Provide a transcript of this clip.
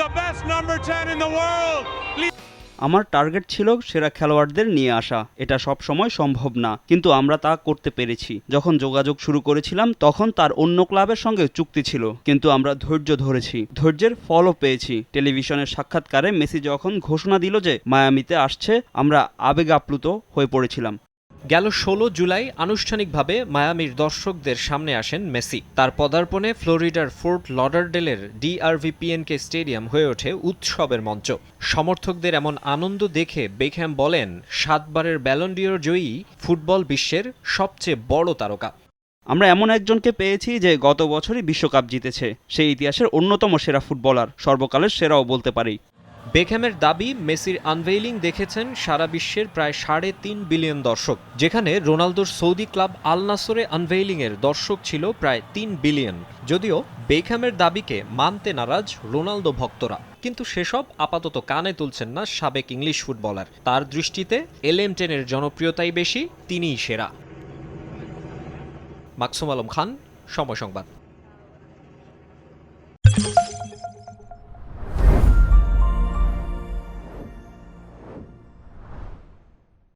the best number 10 in the world. আমার target ছিল সেরা খেলোয়াড়দের নিয়ে আসা। এটা সব সময় সম্ভব না, কিন্তু আমরা তা করতে পেরেছি। যখন যোগাযোগ শুরু করেছিলাম তখন তার অন্য ক্লাবের সঙ্গে চুক্তি ছিল, কিন্তু আমরা ধৈর্য ধরেছি, ধৈর্যের ফলও পেয়েছি। টেলিভিশনের সাক্ষাৎকারে মেসি যখন ঘোষণা দিল যে মায়ামিতে আসছে, আমরা আবেগ আপ্লুত হয়ে পড়েছিলাম। গেল ১৬ জুলাই আনুষ্ঠানিকভাবে মায়ামির দর্শকদের সামনে আসেন মেসি। তার পদার্পণে ফ্লোরিডার ফোর্ট লডারডেলের ডিআরভিপিএনকে স্টেডিয়াম হয়ে ওঠে উৎসবের মঞ্চ। সমর্থকদের এমন আনন্দ দেখে বেকহ্যাম বলেন, ৭ বারের ব্যালন ডি'র জয়ী ফুটবল বিশ্বের সবচেয়ে বড় তারকা। আমরা এমন একজনকে পেয়েছি যে গত বছরই বিশ্বকাপ জিতেছে। সেই ইতিহাসের অন্যতম সেরা ফুটবলার, সর্বকালের সেরাও বলতে পারি। বেকহ্যামের দাবি, মেসির আনভেইলিং দেখেছেন সারা বিশ্বের প্রায় ৩.৫ বিলিয়ন দর্শক, যেখানে রোনালদোর সৌদি ক্লাব আল নাসরে আনভেইলিংয়ের দর্শক ছিল প্রায় ৩ বিলিয়ন। যদিও বেকহ্যামের দাবিকে মানতে নারাজ রোনালদো ভক্তরা, কিন্তু সেসব আপাতত কানে তুলছেন না সাবেক ইংলিশ ফুটবলার। তার দৃষ্টিতে LM10-এর জনপ্রিয়তাই বেশি, তিনিই সেরা। মাকসুম আলম খান, সময় সংবাদ।